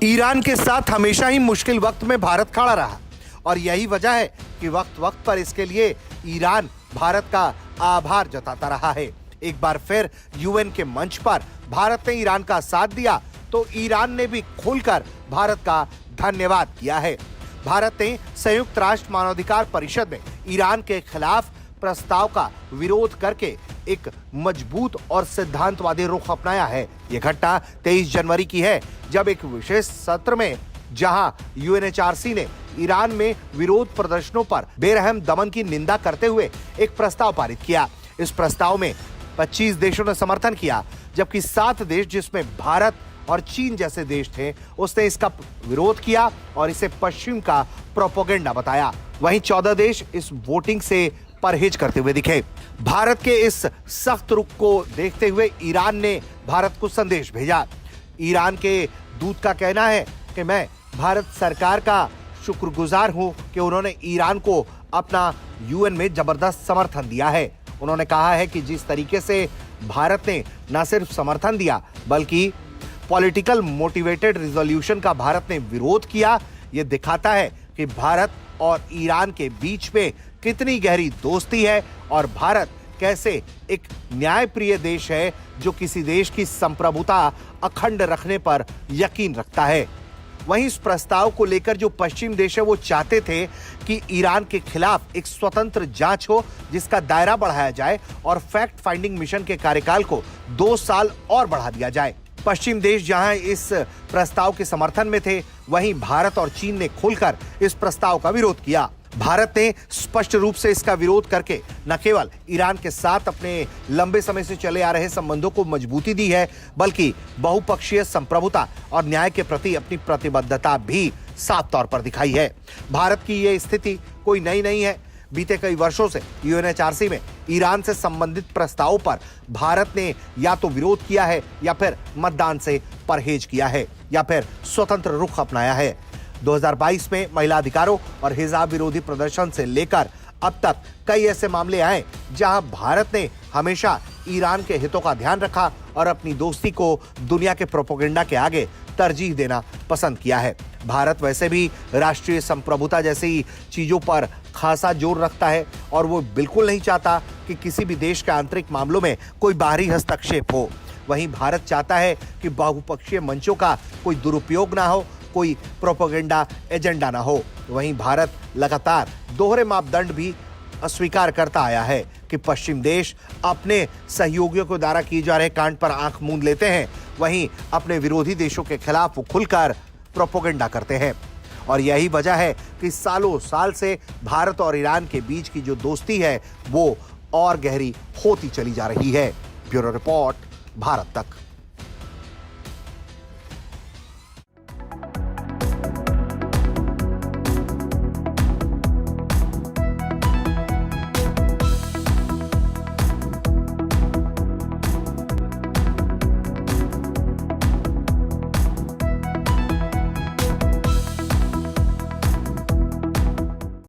Iran के साथ हमेशा ही मुश्किल वक्त में भारत खड़ा रहा और यही वजह है कि वक्त वक्त पर इसके लिए ईरान भारत का आभार जताता रहा है। एक बार फिर यूएन के मंच पर भारत ने ईरान का साथ दिया तो ईरान ने भी खुलकर भारत का धन्यवाद किया है। भारत ने संयुक्त राष्ट्र मानवाधिकार परिषद में ईरान के खिलाफ प्रस्ताव का विरोध करके एक मजबूत और सिद्धांतवादी रुख अपनाया है। यह घटना 23 जनवरी की है, जब एक विशेष सत्र में जहां यूएनएचआरसी ने ईरान में विरोध प्रदर्शनों पर बेरहम दमन की निंदा करते हुए एक प्रस्ताव पारित किया। इस प्रस्ताव में 25 देशों ने समर्थन किया, जबकि 7 देश जिसमें भारत और चीन जैसे देश थे, उसने इसका विरोध किया और इसे पश्चिम का प्रोपेगेंडा बताया। वहीं 14 देश इस वोटिंग से परहेज करते हुए दिखे। भारत के इस सख्त रुख को देखते हुए ईरान ने भारत को संदेश भेजा। ईरान के दूत का कहना है कि मैं भारत सरकार का शुक्रगुजार हूं कि उन्होंने ईरान को अपना यूएन में जबरदस्त समर्थन दिया है। उन्होंने कहा है कि जिस तरीके से भारत ने न सिर्फ समर्थन दिया बल्कि पॉलिटिकल मोटिवेटेड रिजोल्यूशन का भारत ने विरोध किया, यह दिखाता है कि भारत और ईरान के बीच में कितनी गहरी दोस्ती है और भारत कैसे एक न्यायप्रिय देश है जो किसी देश की संप्रभुता अखंड रखने पर यकीन रखता है। वहीं इस प्रस्ताव को लेकर जो पश्चिम देश है वो चाहते थे कि ईरान के खिलाफ एक स्वतंत्र जांच हो, जिसका दायरा बढ़ाया जाए और फैक्ट फाइंडिंग मिशन के कार्यकाल को 2 साल और बढ़ा दिया जाए। पश्चिम देश जहां इस प्रस्ताव के समर्थन में थे, वहीं भारत और चीन ने खुलकर इस प्रस्ताव का विरोध किया। भारत ने स्पष्ट रूप से इसका विरोध करके न केवल ईरान के साथ अपने लंबे समय से चले आ रहे संबंधों को मजबूती दी है, बल्कि बहुपक्षीय संप्रभुता और न्याय के प्रति अपनी प्रतिबद्धता भी साफ तौर पर दिखाई है। भारत की यह स्थिति कोई नई नहीं है। बीते कई वर्षों से यूएनएचआरसी में ईरान से संबंधित प्रस्तावों पर भारत ने या तो विरोध किया है, या फिर मतदान से परहेज किया है, या फिर स्वतंत्र रुख अपनाया है। 2022 में महिला अधिकारों और हिजाब विरोधी प्रदर्शन से लेकर अब तक कई ऐसे मामले आए जहां भारत ने हमेशा ईरान के हितों का ध्यान रखा और अपनी दोस्ती को दुनिया के प्रोपेगेंडा के आगे तरजीह देना पसंद किया है। भारत वैसे भी राष्ट्रीय संप्रभुता जैसी चीजों पर खासा जोर रखता है और वो बिल्कुल नहीं चाहता कि किसी भी देश के आंतरिक मामलों में कोई बाहरी हस्तक्षेप हो। वहीं भारत चाहता है कि बहुपक्षीय मंचों का कोई दुरुपयोग ना हो, कोई प्रोपेगेंडा एजेंडा ना हो। वहीं भारत लगातार दोहरे मापदंड भी अस्वीकार करता आया है कि पश्चिम देश अपने सहयोगियों के द्वारा किए जा रहे कांड पर आंख मूंद लेते हैं, वहीं अपने विरोधी देशों के खिलाफ वो खुलकर प्रोपेगेंडा करते हैं। और यही वजह है कि सालों साल से भारत और ईरान के बीच की जो दोस्ती है वो और गहरी होती चली जा रही है। ब्यूरो रिपोर्ट, भारत तक।